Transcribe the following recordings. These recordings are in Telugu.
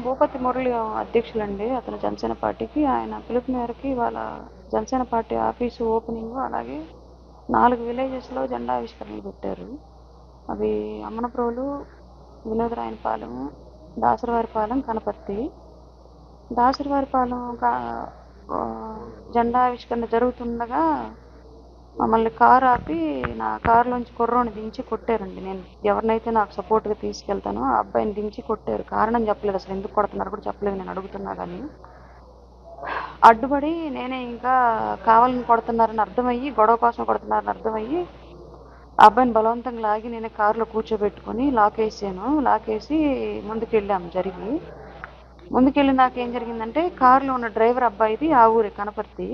భూపతి మురళి అధ్యక్షులండి. అతను జనసేన పార్టీకి ఆయన పిలుపు మేరకి వాళ్ళ జనసేన పార్టీ ఆఫీసు ఓపెనింగ్, అలాగే 4 విలేజెస్లో జెండా ఆవిష్కరణలు పెట్టారు. అవి అమ్మనప్రోలు, వినోదరాయనపాలెం, దాసరవారిపాలెం, కనపర్తి. దాసరవారిపాలెం జెండా ఆవిష్కరణ జరుగుతుండగా మమ్మల్ని కారు ఆపి నా కారులోంచి కుర్రోని దించి కొట్టారండి. నేను ఎవరినైతే నాకు సపోర్ట్గా తీసుకెళ్తానో ఆ అబ్బాయిని దించి కొట్టారు. కారణం చెప్పలేదు, అసలు ఎందుకు కొడుతున్నారు కూడా చెప్పలేదు. నేను అడుగుతున్నా కానీ అడ్డుపడి నేనే ఇంకా కావాలని కొడుతున్నారని అర్థమయ్యి, గొడవ కోసం కొడుతున్నారని అర్థమయ్యి ఆ అబ్బాయిని బలవంతంగా లాగి నేనే కారులో కూర్చోబెట్టుకొని లాక్ వేసాను. లాక్ వేసి ముందుకెళ్ళాము. ముందుకెళ్ళి నాకేం జరిగిందంటే, కారులో ఉన్న డ్రైవర్ అబ్బాయిది ఆ ఊరే, కనపర్తి.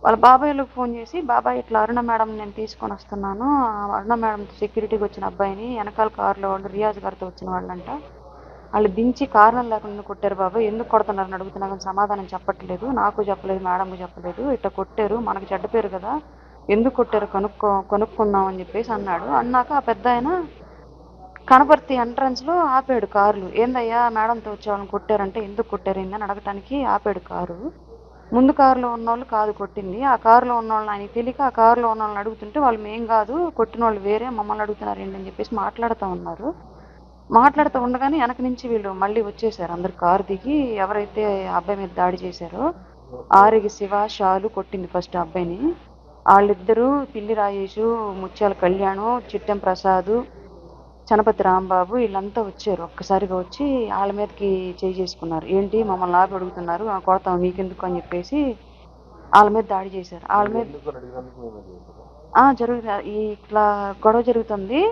వాళ్ళ బాబాయ్లకు ఫోన్ చేసి, బాబాయ్ ఇట్లా అరుణ మేడం నేను తీసుకొని వస్తున్నాను, అరుణ మేడం సెక్యూరిటీకి వచ్చిన అబ్బాయిని వెనకాల కారులో వాళ్ళు రియాజ్ గారితో వచ్చిన వాళ్ళంట, వాళ్ళు దించి కారణం లేకుండా కొట్టారు బాబాయ్, ఎందుకు కొడుతున్నారని అడుగుతున్నా కానీ సమాధానం చెప్పట్లేదు, నాకు చెప్పలేదు, మేడంకు చెప్పలేదు, ఇట్లా కొట్టారు, మనకు చెడ్డ పేరు కదా, ఎందుకు కొట్టారు కనుక్కుందాం అని చెప్పేసి అన్నాడు. అన్నాక ఆ పెద్ద ఆయన కనపర్తి ఎంట్రన్స్లో ఆపాడు కార్లు. ఏందయ్యా మేడంతో వచ్చేవాళ్ళని కొట్టారంటే, ఎందుకు కొట్టారు ఏందని అడగటానికి ఆపాడు కారు. ముందు కారులో ఉన్నోళ్ళు కాదు కొట్టింది, ఆ కారులో ఉన్న వాళ్ళని ఆయనకి తెలియక ఆ కారులో ఉన్న వాళ్ళని అడుగుతుంటే వాళ్ళు మేం కాదు, కొట్టిన వాళ్ళు వేరే, మమ్మల్ని అడుగుతున్నారు ఏంటి అని చెప్పేసి మాట్లాడుతూ ఉన్నారు. మాట్లాడుతూ ఉండగానే వెనక నుంచి వీళ్ళు మళ్ళీ వచ్చేసారు. అందరు కారు దిగి ఎవరైతే అబ్బాయి మీద దాడి చేశారో ఆరిగి శివ, షాలు కొట్టింది ఫస్ట్ అబ్బాయిని. వాళ్ళిద్దరూ పిల్లి రాజేషు, ముత్యాల కళ్యాణు, చిట్టెం ప్రసాద్, చనపతి రాంబాబు వీళ్ళంతా వచ్చారు. ఒక్కసారిగా వచ్చి వాళ్ళ మీదకి చేసుకున్నారు. ఏంటి మమ్మల్ని ఆపి అడుగుతున్నారు, కొడతాం మీకెందుకు అని చెప్పేసి వాళ్ళ మీద దాడి చేశారు. వాళ్ళ మీద ఇట్లా గొడవ జరుగుతుంది.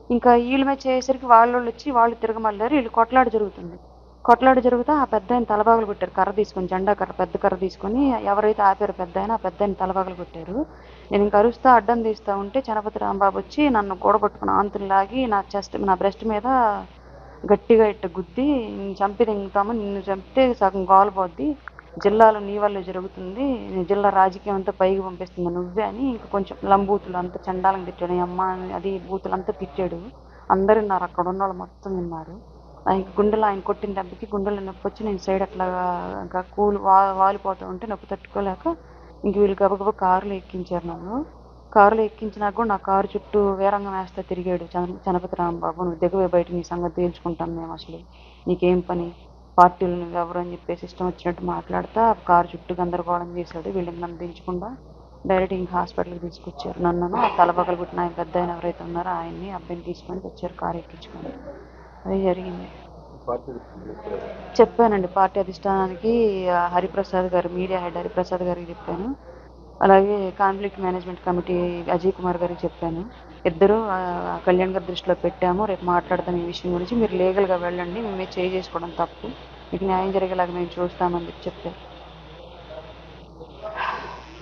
ఇంకా వీళ్ళ మీద చేసేసరికి వాళ్ళు వచ్చి వాళ్ళు తిరగమల్లారు. వీళ్ళు కొట్లాట జరుగుతుంది. కొట్లాట జరుగుతా ఆ పెద్ద ఆయన తలబాగులు కొట్టారు. కర్ర తీసుకొని, జెండా కర్ర, పెద్ద కర్ర తీసుకొని ఎవరైతే ఆపారో పెద్ద ఆయన, ఆ పెద్ద ఆయన తలబాగులు కొట్టారు. నేను ఇంకా అరుస్తా అడ్డం తీస్తూ ఉంటే చనపతి రాంబాబు వచ్చి నన్ను గోడగొట్టుకుని ఆంతులు లాగి నా బ్రెస్ట్ మీద గట్టిగా ఇట్ట గుద్ది, చంపి తింటాము, నిన్ను చంపితే సగం గోలపోద్ది, జిల్లాలో నీ వల్లే జరుగుతుంది, జిల్లా రాజకీయం అంతా పైకి పంపిస్తుంది నువ్వే అని ఇంకా కొంచెం లంబూతులు అంతా చండాలంగా తిట్టాడు. అమ్మ అది బూతులు అంతా తిట్టాడు. అందరు విన్నారు, అక్కడ ఉన్న వాళ్ళు మొత్తం విన్నారు. గుండెలో ఆయన కొట్టిన దెబ్బకి గుండెలో నొప్పి వచ్చి నేను సైడ్ అట్లా ఇంకా వాలిపోతూ ఉంటే నొప్పి తట్టుకోలేక ఇంక వీళ్ళు గబగబా కారులో ఎక్కించారు. నన్ను కారులో ఎక్కించినాక కూడా నా కారు చుట్టూ వేరంగం వేస్తా తిరిగాడు చనపతి రాంబాబు. నువ్వు దిగవే బయట, నీ సంగతి తేల్చుకుంటాం మేము, అసలు నీకేం పని, పార్టీలు నువ్వు ఎవరు అని చెప్పేసి ఇష్టం వచ్చినట్టు మాట్లాడుతా కారు చుట్టూ గందరగోళం చేశాడు. వీళ్ళకి నన్ను దించకుండా డైరెక్ట్ ఇంక హాస్పిటల్కి తీసుకొచ్చారు. నన్ను ఆ తలపగలు పుట్టిన ఆయన పెద్ద ఆయన ఎవరైతే ఉన్నారో ఆయన్ని అబ్బాయిని తీసుకొని వచ్చారు, కారు ఎక్కించుకొని. అది జరిగింది. చెప్పానండి పార్టీ అధిష్టానానికి, హరిప్రసాద్ గారు, మీడియా హెడ్ హరిప్రసాద్ గారికి చెప్పాను. అలాగే conflict management committee Ajay Kumar గారికి చెప్పాను. ఇద్దరు కళ్యాణ్ గారి దృష్టిలో పెట్టాము, రేపు మాట్లాడతాం ఈ విషయం గురించి, మీరు లీగల్గా వెళ్ళండి, మేమే చేసుకోవడం తప్పు, మీకు న్యాయం జరిగేలాగా మేము చూస్తామని చెప్పారు.